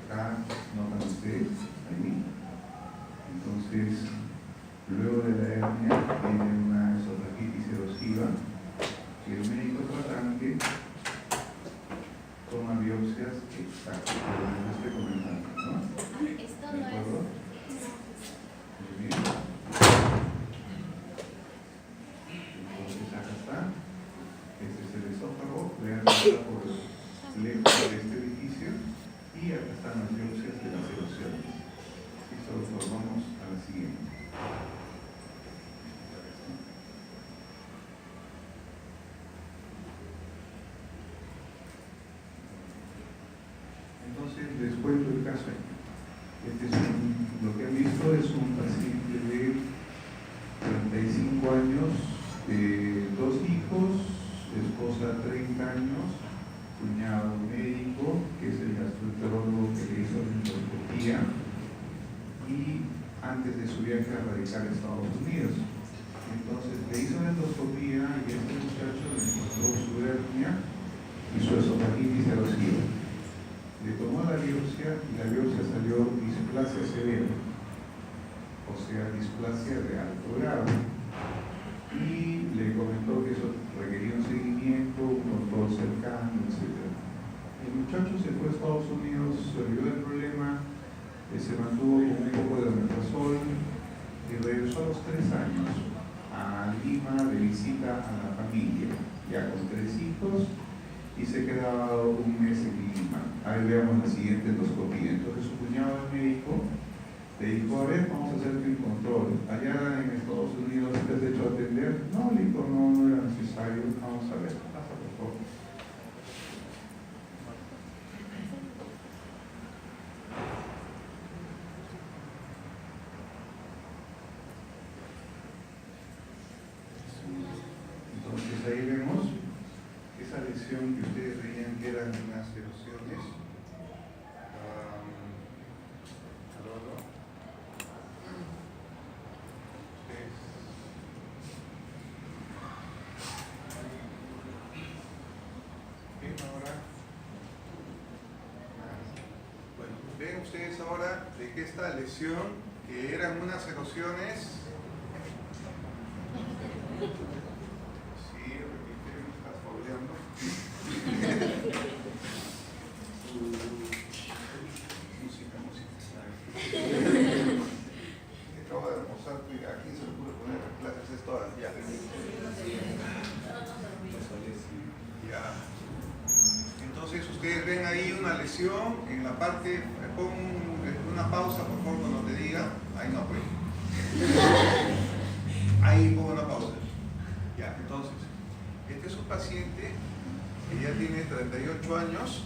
acá notan ustedes, ahí. Entonces, luego de la hernia viene una esofagitis erosiva que el médico tratante toma biopsias exactas, como les estoy comentando, ¿no? Esto ¿De no acuerdo? Muy bien. Entonces acá está. Este es el esófago. Vean que está por lejos de este edificio. Y acá están las biopsias de las erosiones. Listo, doctor, vamos a la siguiente. Entonces, les cuento el caso. Lo que han visto es un paciente de 35 años, dos hijos, esposa 30 años, cuñado médico, que es el gastroenterólogo que le hizo la endoscopía, y antes de su viaje a radicar a Estados Unidos. Entonces le hizo la endoscopía y este muchacho le encontró su hernia y su esofagitis erosiva. Le tomó la biopsia y la biopsia salió displasia severa, o sea, displasia de alto grado. Y le comentó que eso requería un seguimiento, un control cercano, etc. El muchacho se fue a Estados Unidos, se olvidó del problema, se mantuvo con un poco de omeprazol y regresó a los 3 años a Lima de visita a la familia, ya con 3 hijos, y se quedaba un mes en Lima. Ahí veamos la siguiente endoscopía. Entonces su cuñado el médico le dijo, a ver, vamos a hacerte un control. Allá en Estados Unidos te has hecho atender. No, le dijo, no era necesario. Vamos a ver, pasa por favor. Entonces ahí vemos esa lesión que ustedes veían que eran unas erosiones. Ven ustedes ahora de que esta lesión, que eran unas erosiones, sí, repite, me estás fauleando. Música. Acabo de almorzar, aquí se me puede poner clases, es todas, ya. Ya. Entonces ustedes ven ahí una lesión en la parte, pon una pausa por favor cuando te diga, ahí no pues. Ahí pongo una pausa. Ya, entonces, este es un paciente que ya tiene 38 años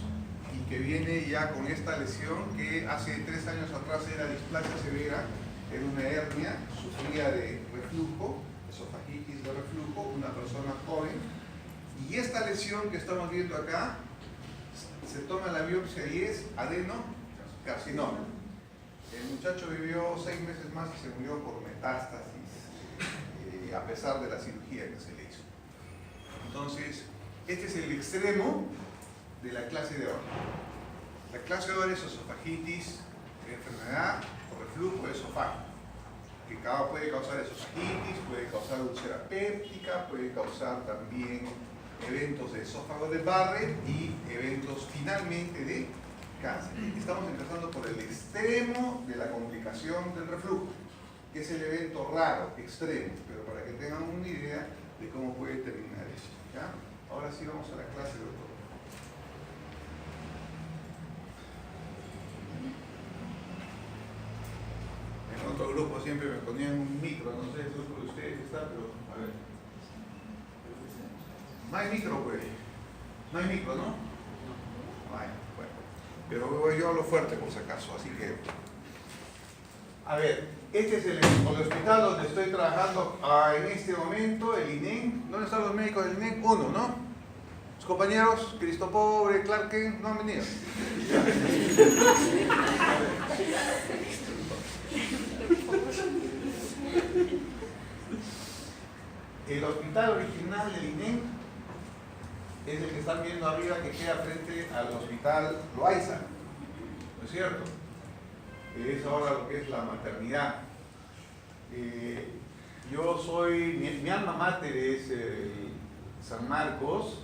y que viene ya con esta lesión que hace 3 años atrás era displasia severa, era una hernia, sufría de reflujo, esofagitis de reflujo, una persona joven, y esta lesión que estamos viendo acá, se toma la biopsia y es adenocarcinoma. El muchacho vivió 6 meses más y se murió por metástasis, a pesar de la cirugía que se le hizo. Entonces, este es el extremo de la clase de oro. La clase de oro es esofagitis, enfermedad o reflujo esofágico, que puede causar esofagitis, puede causar úlcera péptica, puede causar también eventos de esófago de Barrett y eventos finalmente de cáncer. Estamos empezando por el extremo de la complicación del reflujo, que es el evento raro, extremo, pero para que tengan una idea de cómo puede terminar eso. ¿Ya? Ahora sí vamos a la clase de doctor. En otro grupo siempre me ponían un micro, no sé si el grupo de ustedes está, pero a ver. No hay micro, pues. No hay micro, ¿no? No hay, bueno. Pero yo hablo fuerte por si acaso, así que... A ver, este es el hospital donde estoy trabajando en este momento, el INEM. ¿Dónde están los médicos del INEM? Uno, ¿no? Los compañeros, Cristo Pobre, Clarke, no han venido. El hospital original del INEM es el que están viendo arriba, que queda frente al hospital Loaiza, ¿no es es cierto? Es ahora lo que es la maternidad. Yo soy, mi alma mater es San Marcos,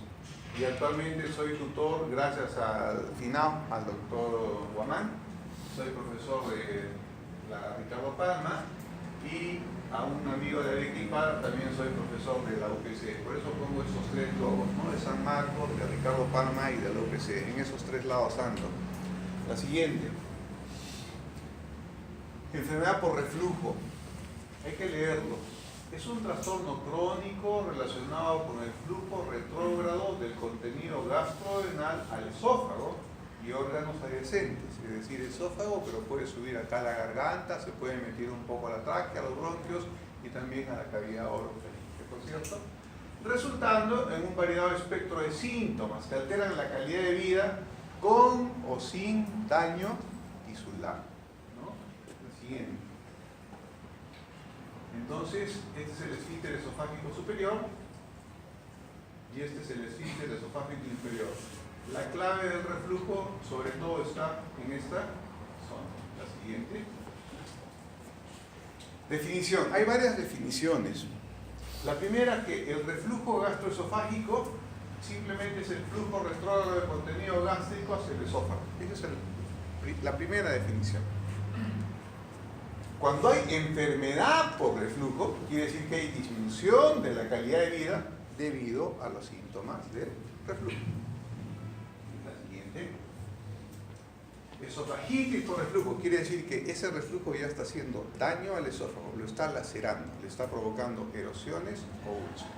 y actualmente soy tutor gracias al FINAO, al doctor Guamán. Soy profesor de la Ricardo Palma, y a un amigo de Arequipa también soy profesor de la UPC. Por eso pongo estos tres logos, ¿no? De San Marcos, de Ricardo Palma y de la UPC. En esos tres lados ando. La siguiente. Enfermedad por reflujo. Hay que leerlo. Es un trastorno crónico relacionado con el flujo retrógrado del contenido gastrodenal al esófago y órganos adyacentes, es decir, esófago, pero puede subir acá a la garganta, se puede meter un poco a la tráquea, a los bronquios y también a la cavidad orofaríngea, ¿por cierto? Resultando en un variado espectro de síntomas que alteran la calidad de vida con o sin daño tisular, ¿no? La siguiente. Entonces, este es el esfínter esofágico superior y este es el esfínter esofágico inferior. La clave del reflujo, sobre todo, está en esta zona. La siguiente. Definición. Hay varias definiciones. La primera, que el reflujo gastroesofágico simplemente es el flujo retrógrado de contenido gástrico hacia el esófago. Esa es la primera definición. Cuando hay enfermedad por reflujo, quiere decir que hay disminución de la calidad de vida debido a los síntomas del reflujo. La siguiente. Esofagitis por reflujo, quiere decir que ese reflujo ya está haciendo daño al esófago, lo está lacerando, le está provocando erosiones o úlceras.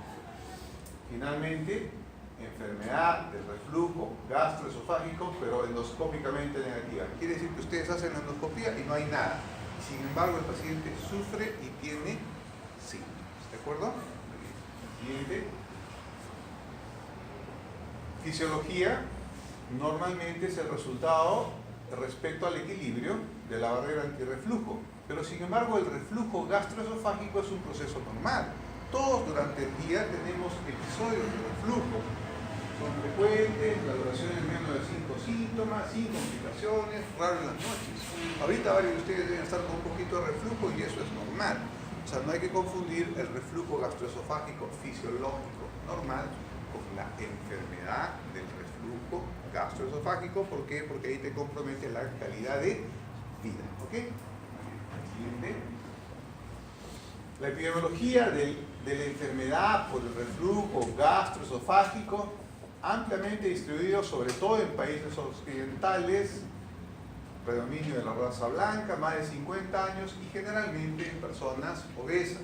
Finalmente, enfermedad del reflujo gastroesofágico, pero endoscópicamente negativa. Quiere decir que ustedes hacen la endoscopía y no hay nada. Sin embargo, el paciente sufre y tiene síntomas. ¿De acuerdo? Siguiente. Fisiología normalmente es el resultado respecto al equilibrio de la barrera antirreflujo. Pero sin embargo, el reflujo gastroesofágico es un proceso normal. Todos durante el día tenemos episodios de reflujo. Son frecuentes, la duración es menos de 5 síntomas, sin complicaciones, raro en las noches. Ahorita varios de ustedes deben estar con un poquito de reflujo y eso es normal. O sea, no hay que confundir el reflujo gastroesofágico fisiológico normal con la enfermedad del reflujo gastroesofágico. ¿Por qué? Porque ahí te compromete la calidad de vida. ¿Ok? Siguiente. La epidemiología de la enfermedad por el reflujo gastroesofágico, ampliamente distribuido sobre todo en países occidentales, predominio de la raza blanca, más de 50 años y generalmente en personas obesas.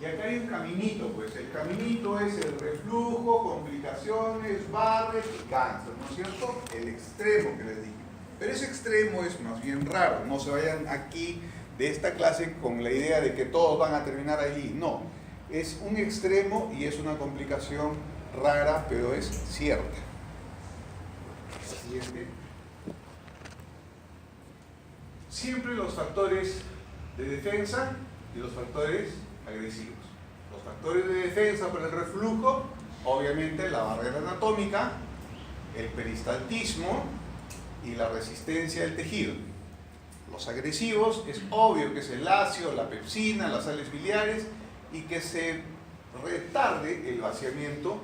Y acá hay un caminito, pues el caminito es el reflujo, complicaciones, Barrett y cáncer, ¿no es cierto? El extremo que les dije. Pero ese extremo es más bien raro, no se vayan aquí de esta clase con la idea de que todos van a terminar allí, no. Es un extremo y es una complicación rara, pero es cierta. Siguiente. Siempre los factores de defensa y los factores agresivos. Los factores de defensa para el reflujo, obviamente la barrera anatómica, el peristaltismo y la resistencia del tejido. Los agresivos es obvio que es el ácido, la pepsina, las sales biliares y que se retarde el vaciamiento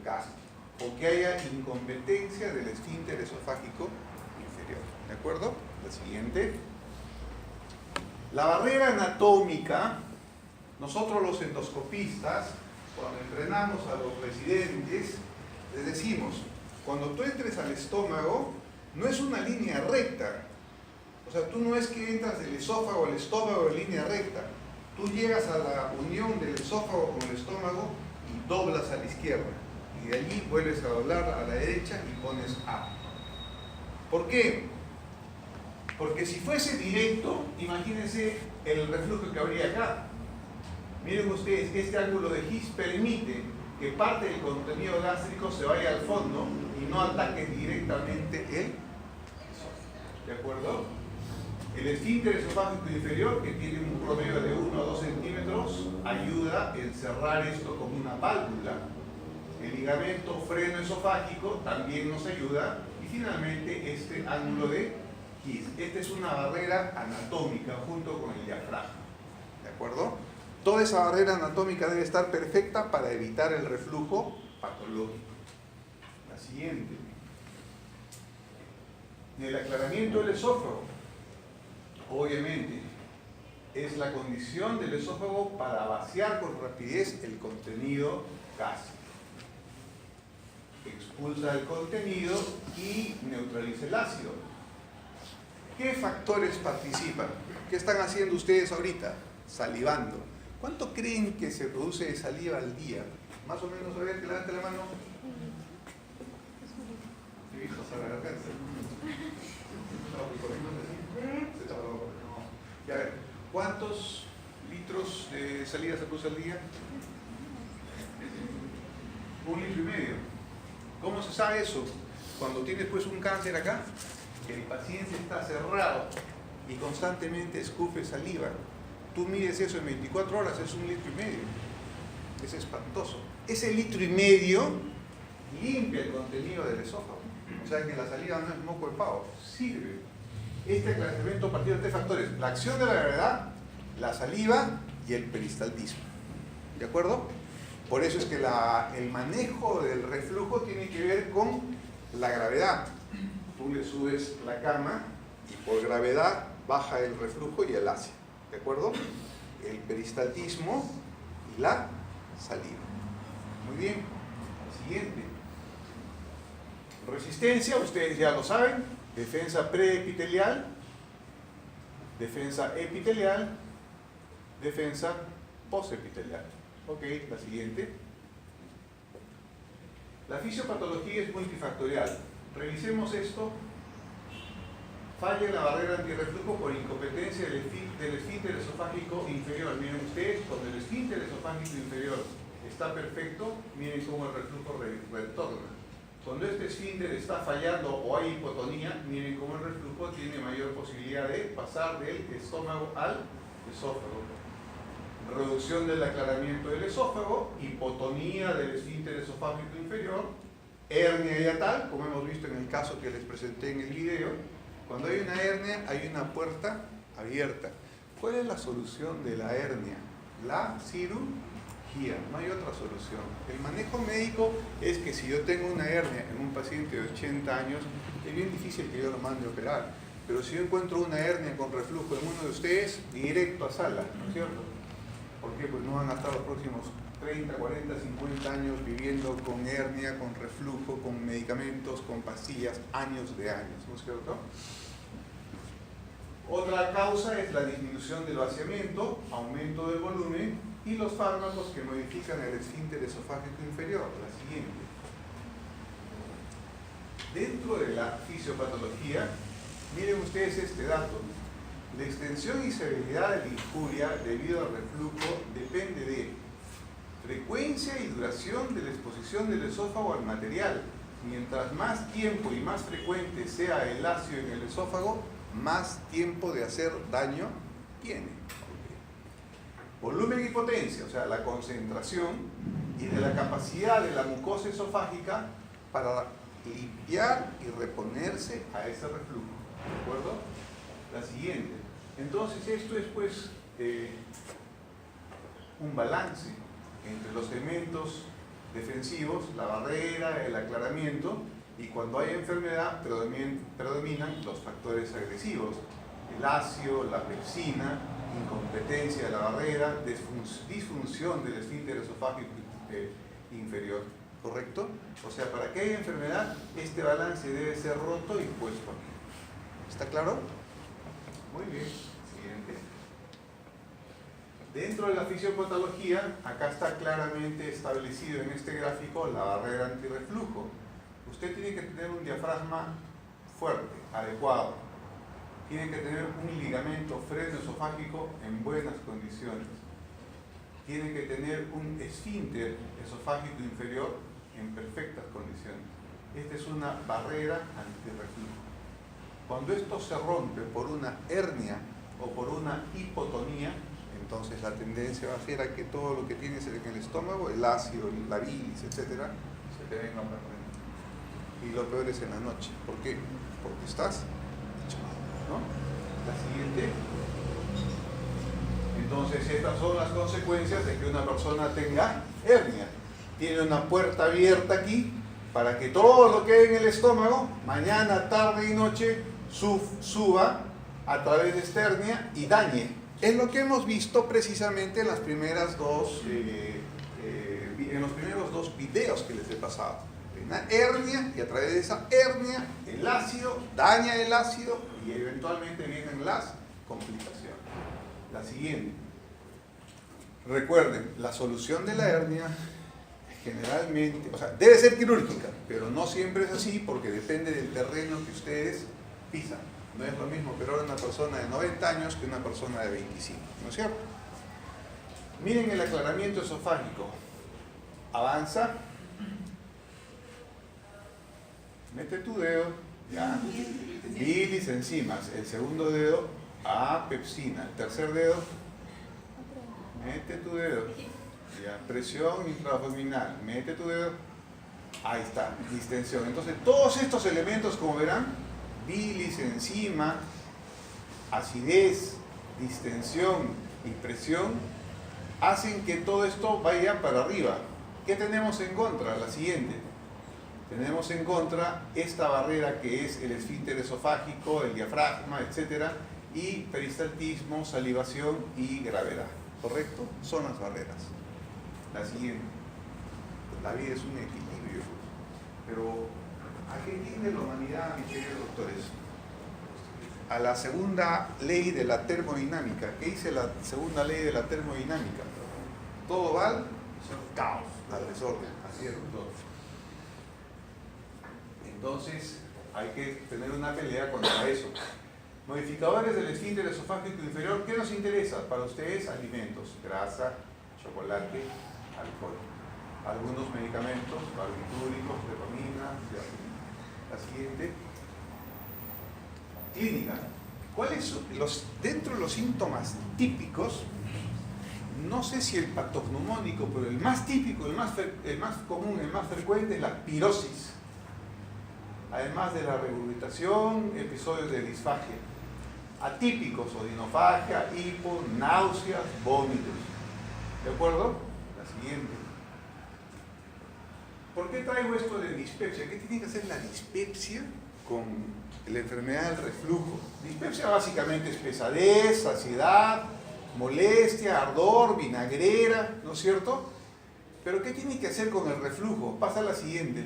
gástrico o que haya incompetencia del esfínter esofágico inferior. ¿De acuerdo? La siguiente. La barrera anatómica, nosotros los endoscopistas, cuando entrenamos a los residentes, les decimos, cuando tú entres al estómago, no es una línea recta. O sea, tú no es que entras del esófago al estómago en línea recta. Tú llegas a la unión del esófago con el estómago y doblas a la izquierda. Y de allí vuelves a doblar a la derecha y pones A. ¿Por qué? Porque si fuese directo, imagínense el reflujo que habría acá. Miren ustedes, este ángulo de His permite que parte del contenido gástrico se vaya al fondo y no ataque directamente el esófago. ¿De acuerdo? El esfínter esofágico inferior, que tiene un promedio de 1 a 2 centímetros, ayuda a cerrar esto como una válvula. El ligamento freno esofágico también nos ayuda. Y finalmente este ángulo de Kiss. Esta es una barrera anatómica junto con el diafragma. ¿De acuerdo? Toda esa barrera anatómica debe estar perfecta para evitar el reflujo patológico. La siguiente. El aclaramiento del esófago. Obviamente, es la condición del esófago para vaciar con rapidez el contenido gástrico. Expulsa el contenido y neutraliza el ácido. ¿Qué factores participan? ¿Qué están haciendo ustedes ahorita? Salivando. ¿Cuánto creen que se produce de saliva al día? Más o menos, a ver, que levante la mano. Sí, José, la garganta. Y a ver, ¿cuántos litros de saliva se produce al día? 1,5 litros. ¿Cómo se sabe eso? Cuando tienes pues un cáncer acá, el paciente está cerrado y constantemente escupe saliva. Tú mides eso en 24 horas, es 1,5 litros. Es espantoso. Ese 1,5 litros limpia el contenido del esófago. O sea que la saliva no es moco de pavo, sirve. Este aclaramiento partido de 3 factores: la acción de la gravedad, la saliva y el peristaltismo. ¿De acuerdo? Por eso es que el manejo del reflujo tiene que ver con la gravedad. Tú le subes la cama y por gravedad baja el reflujo y el ácido. ¿De acuerdo? El peristaltismo y la saliva. Muy bien. Siguiente. Resistencia, ustedes ya lo saben. Defensa preepitelial, defensa epitelial, defensa posepitelial. Ok, la siguiente. La fisiopatología es multifactorial. Revisemos esto. Falla en la barrera antirreflujo por incompetencia del esfínter esofágico inferior. Miren ustedes, cuando el esfínter esofágico inferior está perfecto, miren cómo el reflujo retorna. Cuando este esfínter está fallando o hay hipotonía, miren cómo el reflujo tiene mayor posibilidad de pasar del estómago al esófago. Reducción del aclaramiento del esófago, hipotonía del esfínter esofágico inferior, hernia hiatal, como hemos visto en el caso que les presenté en el video. Cuando hay una hernia, hay una puerta abierta. ¿Cuál es la solución de la hernia? La cirugía, no hay otra solución. El manejo médico es que si yo tengo una hernia en un paciente de 80 años, es bien difícil que yo lo mande a operar. Pero si yo encuentro una hernia con reflujo en uno de ustedes, directo a sala, ¿no es cierto? Porque pues no van a estar los próximos 30, 40, 50 años viviendo con hernia, con reflujo, con medicamentos, con pastillas, años de años, ¿no es cierto? Otra causa es la disminución del vaciamiento, aumento del volumen y los fármacos que modifican el esfínter esofágico inferior. La siguiente. Dentro de la fisiopatología, miren ustedes este dato. La extensión y severidad de la injuria debido al reflujo depende de frecuencia y duración de la exposición del esófago al material. Mientras más tiempo y más frecuente sea el ácido en el esófago, más tiempo de hacer daño tiene. Volumen y potencia, o sea, la concentración y de la capacidad de la mucosa esofágica para limpiar y reponerse a ese reflujo. ¿De acuerdo? La siguiente. Entonces, esto es pues un balance entre los elementos defensivos, la barrera, el aclaramiento, y cuando hay enfermedad predominan los factores agresivos, el ácido, la pepsina, incompetencia de la barrera, disfunción del esfínter esofágico inferior, ¿correcto? O sea, para que haya enfermedad, este balance debe ser roto y puesto aquí. ¿Está claro? Muy bien. Siguiente. Dentro de la fisiopatología, acá está claramente establecido en este gráfico la barrera antirreflujo. Usted tiene que tener un diafragma fuerte, adecuado. Tiene que tener un ligamento freno esofágico en buenas condiciones. Tiene que tener un esfínter esofágico inferior en perfectas condiciones. Esta es una barrera antirreflujo. Cuando esto se rompe por una hernia o por una hipotonía, entonces la tendencia va a ser a que todo lo que tienes en el estómago, el ácido, la bilis, etcétera, se te venga para adentro. Y lo peor es en la noche. ¿Por qué? Porque estás hinchado. siguiente. Entonces estas son las consecuencias de que una persona tenga hernia. Tiene una puerta abierta aquí para que todo lo que hay en el estómago, mañana, tarde y noche, suba a través de esta hernia y dañe. Es lo que hemos visto precisamente en los primeros dos videos que les he pasado. Una hernia, y a través de esa hernia el ácido daña el ácido y eventualmente vienen las complicaciones. La siguiente. Recuerden, la solución de la hernia generalmente, o sea, debe ser quirúrgica, pero no siempre es así porque depende del terreno que ustedes pisan. No es lo mismo operar a una persona de 90 años que una persona de 25, ¿no es cierto? Miren el aclaramiento esofágico. Avanza. Mete tu dedo, ya. Bilis, enzimas. El segundo dedo, pepsina. El tercer dedo, mete tu dedo. Ya. Presión intraabdominal. Mete tu dedo. Ahí está, distensión. Entonces, todos estos elementos, como verán, bilis, enzima, acidez, distensión y presión, hacen que todo esto vaya para arriba. ¿Qué tenemos en contra? La siguiente. Tenemos en contra esta barrera que es el esfínter esofágico, el diafragma, etc. Y peristaltismo, salivación y gravedad. ¿Correcto? Son las barreras. La siguiente. La vida es un equilibrio. Pero, ¿a qué tiende la humanidad, mis queridos doctores? A la segunda ley de la termodinámica. ¿Qué dice la segunda ley de la termodinámica? Todo va al caos, al desorden, así es, doctor. Entonces, hay que tener una pelea contra eso. Modificadores del esfínter esofágico inferior, ¿qué nos interesa? Para ustedes, alimentos, grasa, chocolate, alcohol. Algunos medicamentos, barbitúricos, dopamina, la siguiente. Clínica. ¿Cuáles son dentro de los síntomas típicos? No sé si el patognomónico, pero el más típico, el más común, el más frecuente es la pirosis. Además de la regurgitación, episodios de disfagia. Atípicos, odinofagia, hipo, náuseas, vómitos. ¿De acuerdo? La siguiente. ¿Por qué traigo esto de dispepsia? ¿Qué tiene que hacer la dispepsia con la enfermedad del reflujo? Dispepsia básicamente es pesadez, saciedad, molestia, ardor, vinagrera, ¿no es cierto? Pero ¿qué tiene que hacer con el reflujo? Pasa la siguiente.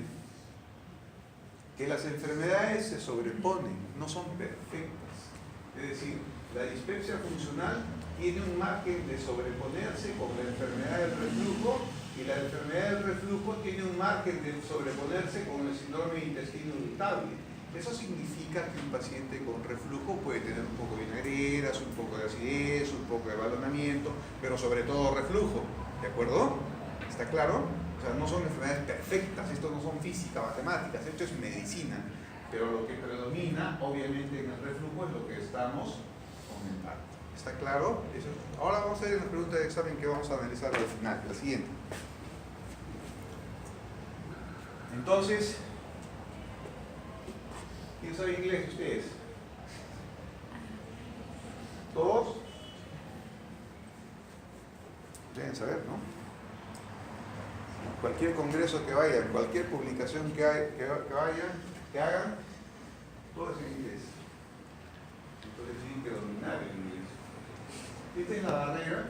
Que las enfermedades se sobreponen, no son perfectas. Es decir, la dispepsia funcional tiene un margen de sobreponerse con la enfermedad del reflujo y la enfermedad del reflujo tiene un margen de sobreponerse con el síndrome de intestino irritable. Eso significa que un paciente con reflujo puede tener un poco de vinagreras, un poco de acidez, un poco de balonamiento, pero sobre todo reflujo. ¿De acuerdo? ¿Está claro? O sea, no son enfermedades perfectas, esto no son física, matemáticas, esto es medicina. Pero lo que predomina, obviamente, en el reflujo es lo que estamos comentando. ¿Está claro? Eso. Ahora vamos a ver la pregunta de examen que vamos a analizar al final, la siguiente. Entonces, ¿quién sabe inglés ustedes? ¿Todos? Deben saber, ¿no? Cualquier congreso que vayan, cualquier publicación que hagan, todo es en inglés. Entonces tienen que dominar el inglés. Esta es la barrera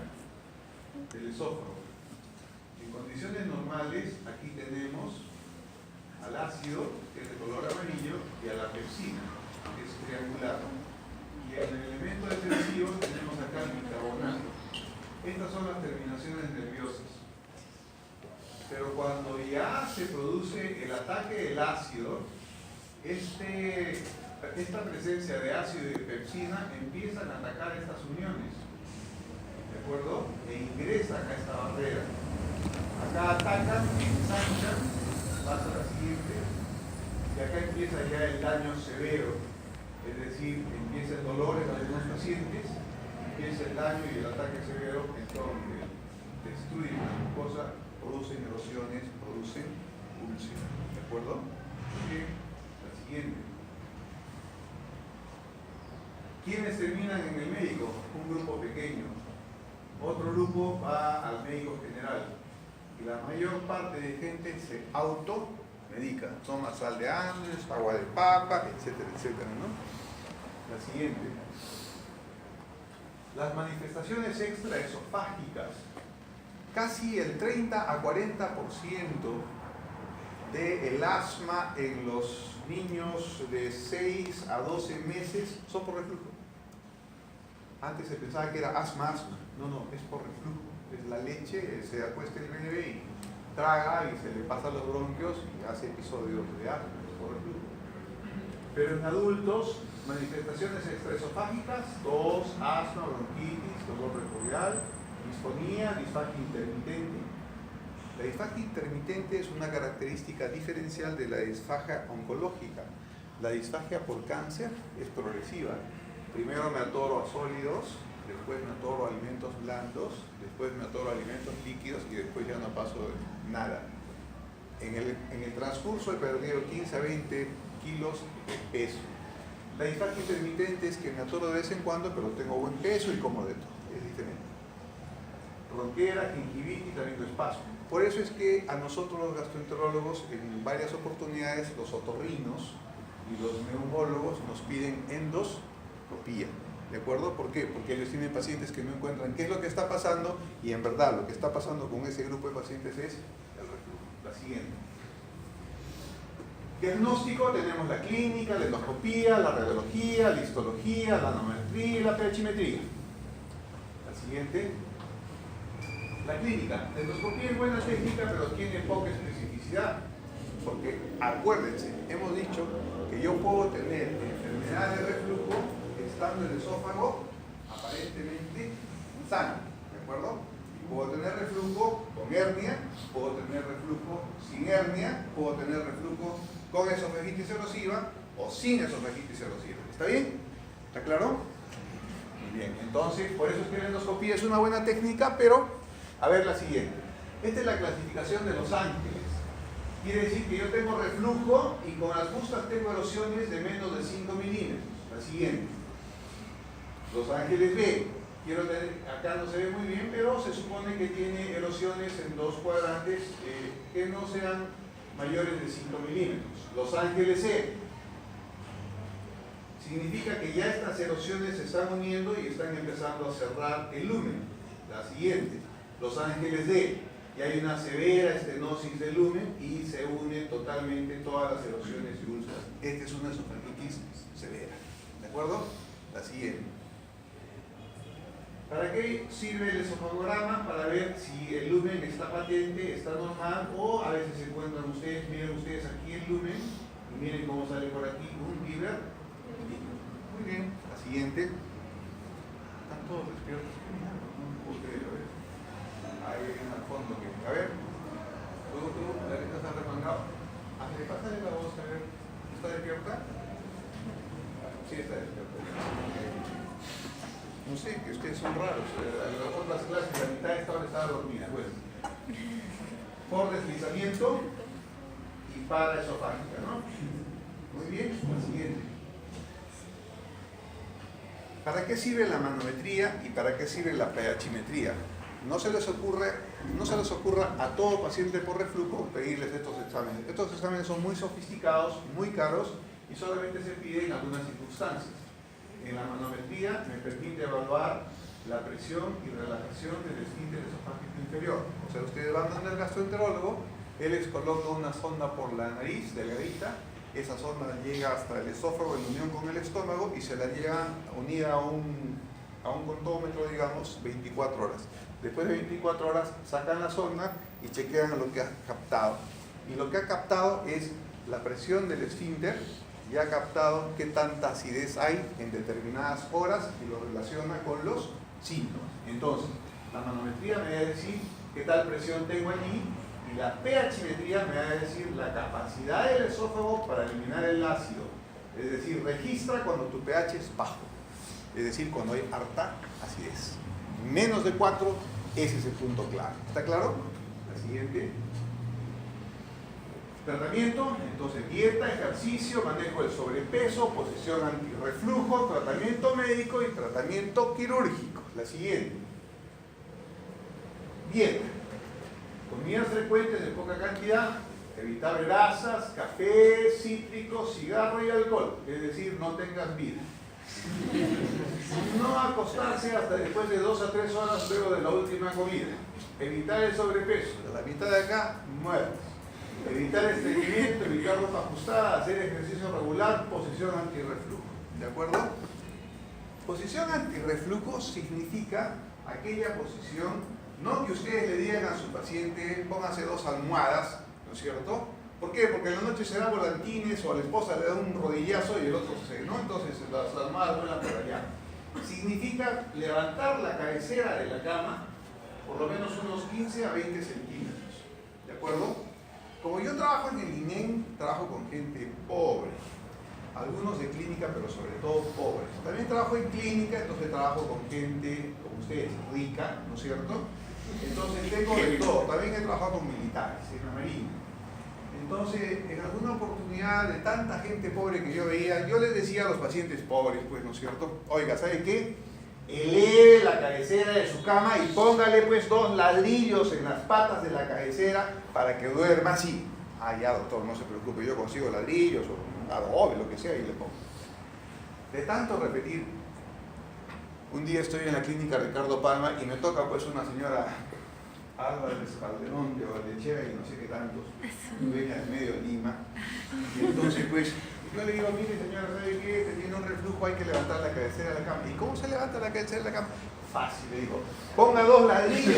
del esófago. En condiciones normales, aquí tenemos al ácido, que es de color amarillo, y a la pepsina, que es triangular. Y en el elemento defensivo tenemos acá el bicarbonato. Estas son las terminaciones nerviosas. Pero cuando ya se produce el ataque del ácido, esta presencia de ácido y de pepsina empiezan a atacar estas uniones, ¿de acuerdo? E ingresan a esta barrera. Acá atacan, ensanchan, pasa a la siguiente, y acá empieza ya el daño severo, es decir, empieza el dolor en algunos pacientes, empieza el daño y el ataque severo en donde destruyen la mucosa, producen erosiones, producen úlceras. ¿De acuerdo? Bien. La siguiente. ¿Quiénes terminan en el médico? Un grupo pequeño. Otro grupo va al médico general. Y la mayor parte de gente se automedica. Toma sal de Andes, agua de papa, etcétera, etcétera, ¿no? La siguiente. Las manifestaciones extraesofágicas. Casi el 30 a 40% del asma en los niños de 6 a 12 meses son por reflujo. Antes se pensaba que era asma. No, es por reflujo. Es la leche, se acuesta el bebé y traga y se le pasan los bronquios y hace episodios de asma, es por reflujo. Pero en adultos, manifestaciones extraesofágicas, tos, asma, bronquitis, dolor precordial, disfonía, disfagia intermitente. La disfagia intermitente es una característica diferencial de la disfagia oncológica. La disfagia por cáncer es progresiva. Primero me atoro a sólidos, después me atoro a alimentos blandos, después me atoro a alimentos líquidos y después ya no paso de nada. En el transcurso he perdido 15 a 20 kilos de peso. La disfagia intermitente es que me atoro de vez en cuando, pero tengo buen peso y como de todo. Es diferente. Ronquera, gingivitis, laringoespasmo. Por eso es que a nosotros los gastroenterólogos, en varias oportunidades, los otorrinos y los neumólogos nos piden endoscopía. ¿De acuerdo? ¿Por qué? Porque ellos tienen pacientes que no encuentran qué es lo que está pasando y en verdad lo que está pasando con ese grupo de pacientes es el reflujo. La siguiente. Diagnóstico, tenemos la clínica, la endoscopía, la radiología, la histología, la manometría y la pH-metría. La siguiente. La clínica. La endoscopía es buena técnica, pero tiene poca especificidad. Porque, acuérdense, hemos dicho que yo puedo tener enfermedad de reflujo estando el esófago aparentemente sano, ¿de acuerdo? Y puedo tener reflujo con hernia, puedo tener reflujo sin hernia, puedo tener reflujo con esofagitis erosiva o sin esofagitis erosiva. ¿Está bien? ¿Está claro? Muy bien, entonces, por eso es que la endoscopía es una buena técnica, pero, a ver la siguiente. Esta es la clasificación de Los Ángeles. Quiere decir que yo tengo reflujo y con las bustas tengo erosiones de menos de 5 milímetros. La siguiente. Los Ángeles B, acá no se ve muy bien, pero se supone que tiene erosiones en dos cuadrantes que no sean mayores de 5 milímetros. Los Ángeles C, significa que ya estas erosiones se están uniendo y están empezando a cerrar el lumen. La siguiente, Los Ángeles D, ya hay una severa estenosis del lumen y se unen totalmente todas las erosiones y úlceras. Esta es una esofagitis severa. ¿De acuerdo? La siguiente. ¿Para qué sirve el esofagograma? Para ver si el lumen está patente, está normal, o a veces se encuentran ustedes, miren ustedes aquí el lumen, y miren cómo sale por aquí un Bieber. Muy bien, la siguiente. Están todos despiertos. No puedo creer, a ver. Ahí al fondo. A ver. Tú, la lista está remangado. Pásale la voz, a ver. ¿Está despierta? Sí, está despierta. No sé, que ustedes son raros. En las otras clases la mitad de esta hora estaba dormida. Bueno, por deslizamiento y paraesofágica, ¿no? Muy bien, la siguiente. ¿Para qué sirve la manometría y para qué sirve la pH-metría? No se les ocurra a todo paciente por reflujo pedirles estos exámenes. Estos exámenes son muy sofisticados, muy caros y solamente se piden en algunas circunstancias. En la manometría me permite evaluar la presión y relajación del esfínter esofágico inferior. O sea, ustedes van donde el gastroenterólogo, él les coloca una sonda por la nariz, delgadita, esa sonda llega hasta el esófago en unión con el estómago y se la lleva unida a un contómetro, digamos, 24 horas. Después de 24 horas sacan la sonda y chequean lo que ha captado. Y lo que ha captado es la presión del esfínter, y ha captado qué tanta acidez hay en determinadas horas y lo relaciona con los síntomas. Entonces, la manometría me va a decir qué tal presión tengo allí y la pH-metría me va a decir la capacidad del esófago para eliminar el ácido. Es decir, registra cuando tu pH es bajo, es decir, cuando hay harta acidez. Menos de 4, ese es el punto clave. ¿Está claro? La siguiente. Tratamiento, entonces dieta, ejercicio, manejo del sobrepeso, posición antirreflujo, tratamiento médico y tratamiento quirúrgico. La siguiente. Dieta. Comidas frecuentes de poca cantidad, evitar grasas, café, cítricos, cigarro y alcohol. Es decir, no tengas vida. No acostarse hasta después de 2 a 3 horas luego de la última comida. Evitar el sobrepeso. De la mitad de acá, mueres. Evitar estreñimiento, evitar ropa ajustada, hacer ejercicio regular, posición antirreflujo. ¿De acuerdo? Posición antirreflujo significa aquella posición, no que ustedes le digan a su paciente, póngase 2 almohadas, ¿no es cierto? ¿Por qué? Porque en la noche se da volantines o a la esposa le da un rodillazo y el otro se, ¿no? Entonces las almohadas vuelan por allá. Significa levantar la cabecera de la cama por lo menos unos 15 a 20 centímetros. ¿De acuerdo? Como yo trabajo en el INEM, trabajo con gente pobre. Algunos de clínica, pero sobre todo pobres. También trabajo en clínica, entonces trabajo con gente como ustedes, rica, ¿no es cierto? Entonces tengo de todo. También he trabajado con militares en la Marina. Entonces, en alguna oportunidad de tanta gente pobre que yo veía, yo les decía a los pacientes pobres, pues, ¿no es cierto? Oiga, ¿sabe qué? Eleve la cabecera de su cama y póngale pues 2 ladrillos en las patas de la cabecera para que duerma así. Ah, ya doctor, no se preocupe, yo consigo ladrillos o adobe, lo que sea, y le pongo. De tanto repetir, un día estoy en la clínica Ricardo Palma y me toca pues una señora Álvarez Calderón de Valdechea y no sé qué tantos, dueña de medio de Lima. Y entonces pues yo le digo, mire señora, ¿sabe qué? Te tiene un reflujo, hay que levantar la cabecera de la cama. ¿Y cómo se levanta la cabecera de la cama? Fácil, le digo, ponga 2 ladrillos.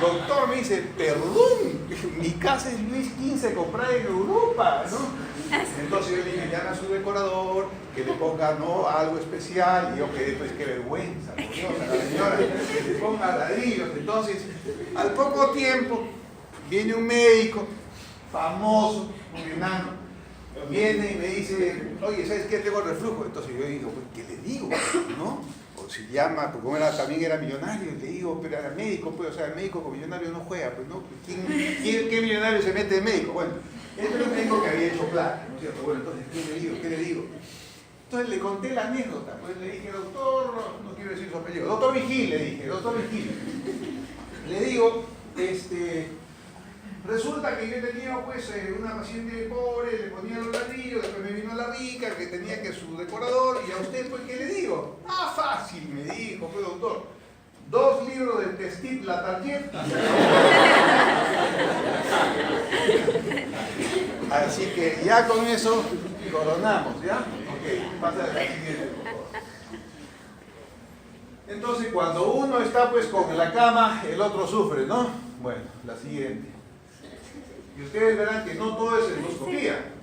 Doctor, me dice, perdón, mi casa es Luis XV comprada en Europa, ¿no? Entonces yo le dije, llama a su decorador, que le ponga, ¿no?, algo especial, y yo quedé, pues qué vergüenza, por Dios, a la señora, que le ponga ladrillos. Entonces, al poco tiempo, viene un médico famoso, un enano, viene y me dice, oye, ¿sabes qué? Tengo reflujo. Entonces yo digo, pues, ¿qué le digo? ¿No? O si llama, porque como también era millonario, le digo, pero era médico, pues, o sea, el médico con millonario no juega, pues, ¿no? ¿Qué millonario se mete de médico? Bueno, este era un médico que había hecho plata, ¿no es cierto? Bueno, entonces, ¿qué le digo? ¿Qué le digo? Entonces le conté la anécdota, pues le dije, doctor, no quiero decir su apellido, doctor Vigil, le dije, doctor Vigil. Le digo, resulta que yo tenía pues una paciente pobre, le ponía los ladrillos, después me vino la rica, que tenía que su decorador, y a usted pues, ¿qué le digo? Ah, fácil, me dijo, pues doctor, 2 libros de Testit la tarjeta. Así que ya con eso coronamos, ¿ya? Ok, pasa a la siguiente, por favor. Entonces cuando uno está pues con la cama, el otro sufre, ¿no? Bueno, la siguiente. Y ustedes verán que no todo es endoscopía.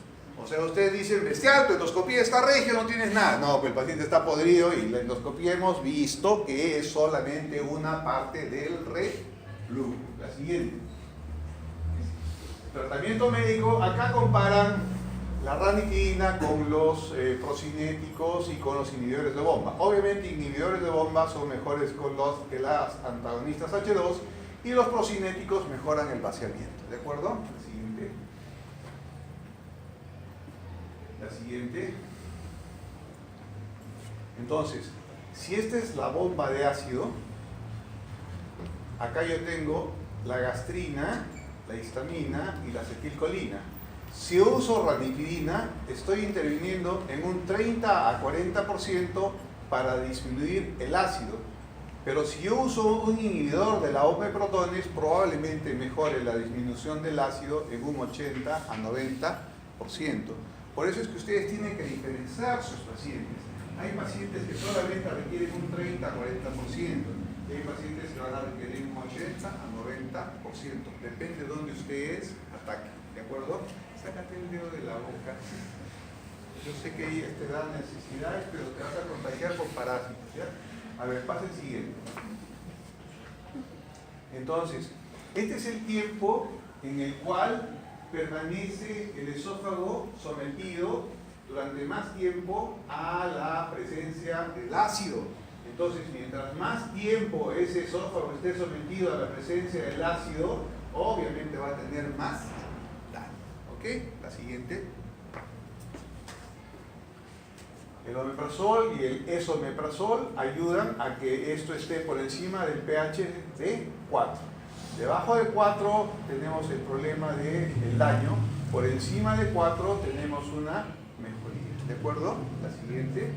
O sea, ustedes dicen, bestial, tu endoscopía está regio, no tienes nada. No, pues el paciente está podrido y la endoscopía hemos visto que es solamente una parte del reflujo. La siguiente. Tratamiento médico, acá comparan la ranitidina con los procinéticos y con los inhibidores de bomba. Obviamente inhibidores de bomba son mejores que las antagonistas H2 y los procinéticos mejoran el vaciamiento. ¿De acuerdo? La siguiente. Entonces, si esta es la bomba de ácido, acá yo tengo la gastrina, la histamina y la acetilcolina. Si yo uso ranitidina, estoy interviniendo en un 30 a 40% para disminuir el ácido. Pero si yo uso un inhibidor de la OP protones, probablemente mejore la disminución del ácido en un 80 a 90%. Por eso es que ustedes tienen que diferenciar sus pacientes. Hay pacientes que solamente requieren un 30 a 40%. Y hay pacientes que van a requerir un 80 a 90%. Depende de dónde ustedes ataquen. ¿De acuerdo? Sácate el dedo de la boca. Yo sé que ahí te da necesidades, pero te vas a contagiar con parásitos, ¿ya? A ver, pasa el siguiente. Entonces, este es el tiempo en el cual permanece el esófago sometido durante más tiempo a la presencia del ácido. Entonces, mientras más tiempo ese esófago esté sometido a la presencia del ácido, obviamente va a tener más daño. ¿Ok? qué? La siguiente. El omeprazol y el esomeprazol ayudan a que esto esté por encima del pH de 4. Debajo de 4 tenemos el problema del daño. Por encima de 4 tenemos una mejoría. ¿De acuerdo? La siguiente.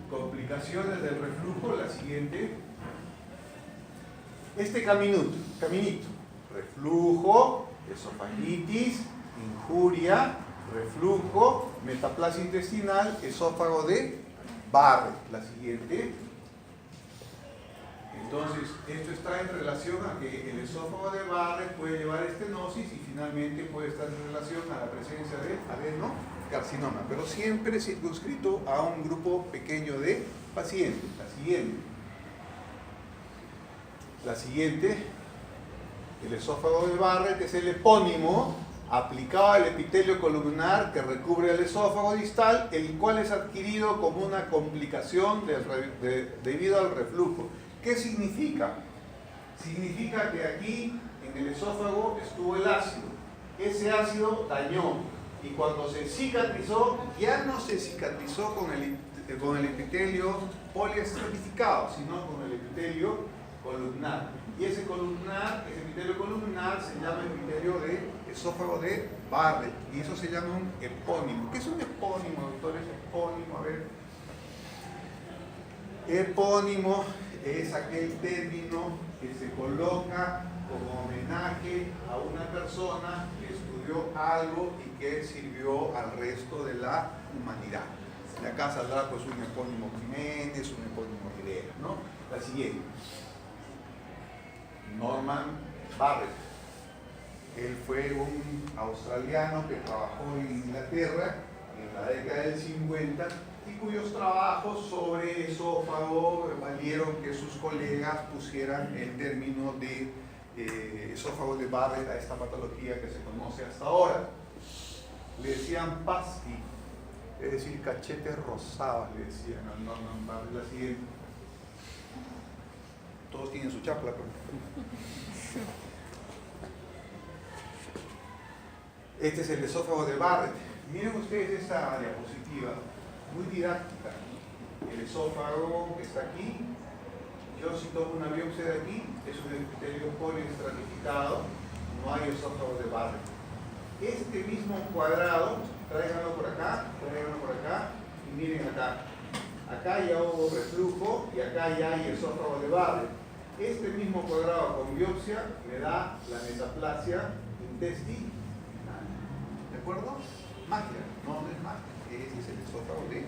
Complicaciones del reflujo. La siguiente. Este caminito. Reflujo, esofagitis, injuria, reflujo, metaplasia intestinal, esófago de Barrett. La siguiente. Entonces, esto está en relación a que el esófago de Barrett puede llevar estenosis y finalmente puede estar en relación a la presencia de adenocarcinoma, pero siempre circunscrito a un grupo pequeño de pacientes. La siguiente, el esófago de Barrett es el epónimo aplicado al epitelio columnar que recubre el esófago distal, el cual es adquirido como una complicación debido al reflujo. ¿Qué significa? Significa que aquí en el esófago estuvo el ácido. Ese ácido dañó y cuando se cicatrizó, ya no se cicatrizó con el epitelio poliestratificado, sino con el epitelio columnar. Y ese epitelio columnar se llama epitelio de esófago de Barrett y eso se llama un epónimo. ¿Qué es un epónimo, doctores? Epónimo, a ver. Epónimo es aquel término que se coloca como homenaje a una persona que estudió algo y que sirvió al resto de la humanidad. De acá saldrá pues un epónimo Jiménez, un epónimo Rivera, ¿no? La siguiente. Norman Barrett. Él fue un australiano que trabajó en Inglaterra en la década del 50 y cuyos trabajos sobre esófago valieron que sus colegas pusieran el término de esófago de Barrett a esta patología que se conoce hasta ahora. Le decían pasty, es decir, cachetes rosados, le decían a Norman Barrett. La siguiente. Todos tienen su chapla, pero... Este es el esófago de Barrett. Miren ustedes esta diapositiva, muy didáctica. El esófago que está aquí. Yo si tomo una biopsia de aquí, es un epitelio poliestratificado, no hay esófago de Barrett. Este mismo cuadrado, tráiganlo por acá, y miren acá. Acá ya hubo reflujo y acá ya hay esófago de Barrett. Este mismo cuadrado con biopsia me da la metaplasia intestinal. ¿De acuerdo? Magia, no es magia. Ese es el esófago de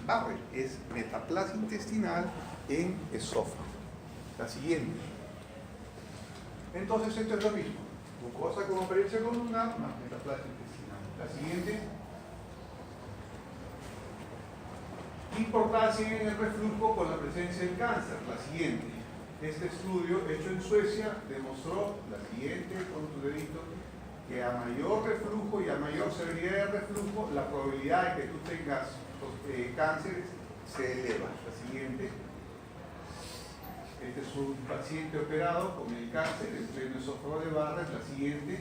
Barrett. Es metaplasia intestinal en esófago. La siguiente. Entonces esto es lo mismo. Mucosa con apariencia columnar más metaplasia intestinal. La siguiente. Importancia en el reflujo con la presencia del cáncer. La siguiente. Este estudio hecho en Suecia demostró la siguiente, con tu dedito, que a mayor reflujo y a mayor severidad de reflujo, la probabilidad de que tú tengas cáncer se eleva. La siguiente. Este es un paciente operado con el cáncer en pleno esófago de Barrett. La siguiente.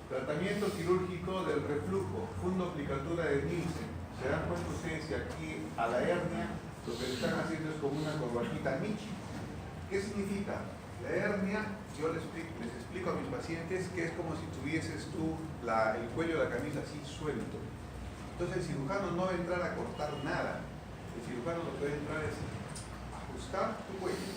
Tratamiento quirúrgico del reflujo, fundoplicatura de Nielsen. Se dan cuenta ustedes que aquí a la hernia lo que le están haciendo es como una corbatita Michi. ¿Qué significa? La hernia, yo les explico a mis pacientes que es como si tuvieses tú el cuello de la camisa así suelto. Entonces el cirujano no va a entrar a cortar nada. El cirujano lo que va a entrar es ajustar tu cuello.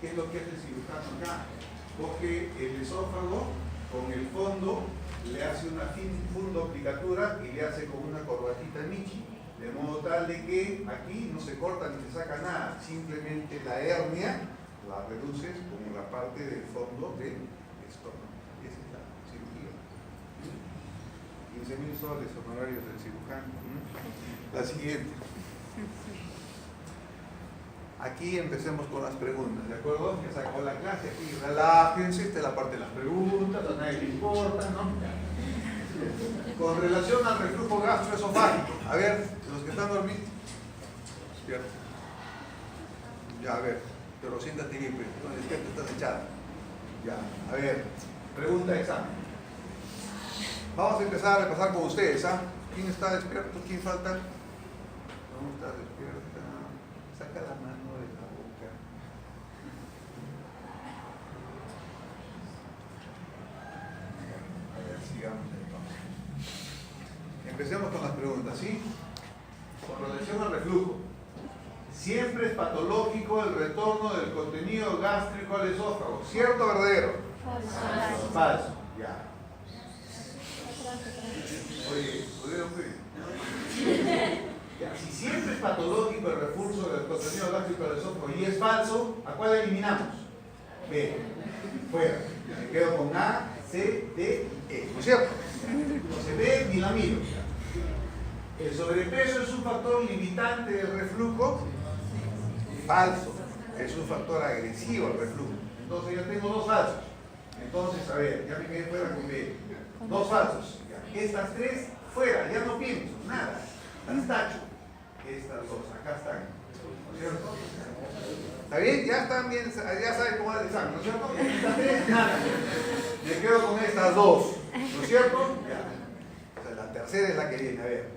¿Qué es lo que hace el cirujano acá? Coge el esófago con el fondo, le hace una fundoplicatura y le hace como una corbatita Michi, de modo tal de que aquí no se corta ni se saca nada, simplemente la hernia la reduces como la parte del fondo del estómago. Esa es la cirugía. 15.000 soles honorarios del cirujano. La siguiente. Aquí empecemos con las preguntas, ¿de acuerdo? Ya sacó la clase, aquí relájense, esta es la parte de las preguntas, a nadie le importa, ¿no? Con relación al reflujo gastroesofágico, a ver, los que están dormidos, despierta. Ya, a ver, pero siéntate bien, no despierta, estás echada. Ya, a ver, pregunta de examen. Vamos a empezar a repasar con ustedes, ¿ah? ¿Quién está despierto? ¿Quién falta? ¿No está despierta? Saca la mano de la boca. A ver, sigamos entonces. Empecemos con las preguntas, ¿sí? Con relación al reflujo. Siempre es patológico el retorno del contenido gástrico al esófago. ¿Cierto o verdadero? Falso. Falso. Ya. Oye, ¿pudieron pedir? Ya, si siempre es patológico el reflujo del contenido gástrico al esófago y es falso, ¿a cuál eliminamos? B. Fuera. Me quedo con A, C, D, E. ¿No es cierto? Entonces B ni la miro. ¿El sobrepeso es un factor limitante del reflujo? Falso. Es un factor agresivo al reflujo. Entonces ya tengo dos falsos. Entonces, a ver, ya me quedé fuera con B. Dos falsos. Ya. Estas tres fuera, ya no pienso, nada. Las tacho. Estas dos, acá están. ¿No es cierto? ¿Está bien? Ya están bien, ya saben cómo es el examen, ¿no es cierto? Estas tres, nada. Me quedo con estas dos. ¿No es cierto? Ya. O sea, la tercera es la que viene, a ver.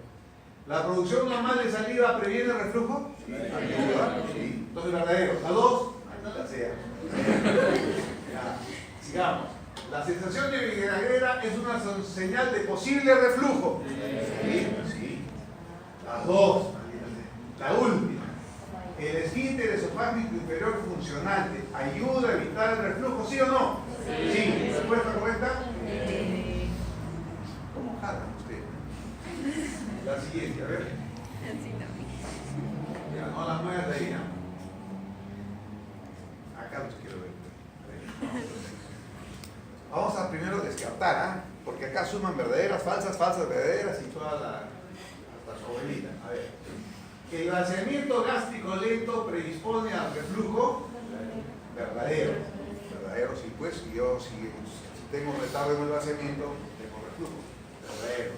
¿La producción normal de saliva previene el reflujo? Sí. Sí. Entonces, verdadero. ¿La dos? La sea. Ya. Sigamos. La sensación de vinagrera es una señal de posible reflujo. Sí. Sí. Las dos. La última. El esfínter esofágico inferior funcionante ayuda a evitar el reflujo, ¿sí o no? Sí. ¿Respuesta correcta? ¿Cómo jalan ustedes? La siguiente, a ver. Ya, no las nuevas de ahí, ¿no? Acá los quiero ver. Vamos a primero descartar, ¿ah? Porque acá suman verdaderas, falsas, falsas, verdaderas y toda la hasta su abuelita. A ver. El vaciamiento gástrico lento predispone al reflujo. Verdadero. Verdadero, sí, pues. Yo si tengo retardo en el vaciamiento, tengo reflujo. Verdadero.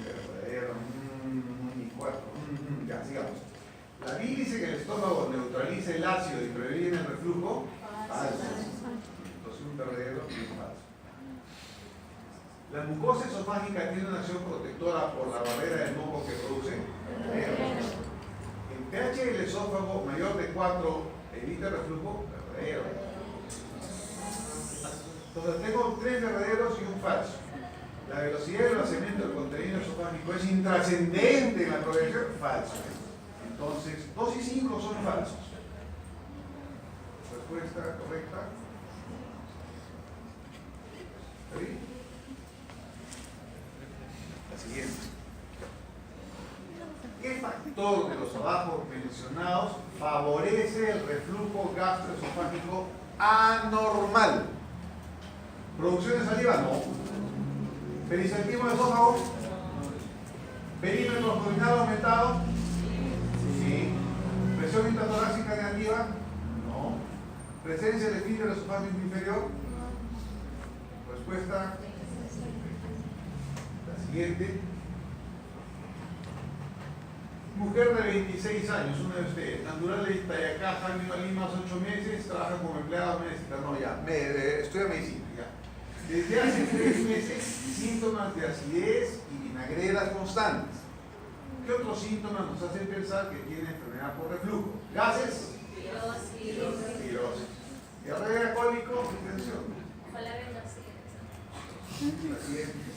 Verdadero. Y cuatro. Ya, sigamos. La bilis en el estómago neutraliza el ácido y previene el reflujo. Falso. Entonces un verdadero y un falso. La mucosa esofágica tiene una acción protectora por la barrera del moco que produce. El pH del esófago mayor de 4 evita el reflujo. Verdadero. Entonces tengo tres verdaderos y un falso. La velocidad del vaciamiento del contenido esofágico es intrascendente en la progresión. Falso. Entonces, 2 y 5 son falsos. Respuesta correcta. ¿Está bien? La siguiente. ¿Qué factor de los abajo mencionados favorece el reflujo gastroesofágico anormal? ¿Producción de saliva? No. ¿Pericentismo de esófago? ¿Perímetro abdominal aumentado? Sí. ¿Presión intratorácica negativa? No. ¿Presencia de esfínter esofágico inferior? Respuesta. La siguiente. Mujer de 26 años, una de ustedes, natural de Itayacaja, vino a Lima hace 8 meses, trabaja como empleada doméstica. No, ya, estudia medicina, ya. Desde hace 3 meses, síntomas de acidez y vinagreras constantes. ¿Qué otros síntomas nos hacen pensar que tiene enfermedad por reflujo? ¿Gases? Pirosis. ¿Diarrea, cólico? Hipertensión. La siguiente.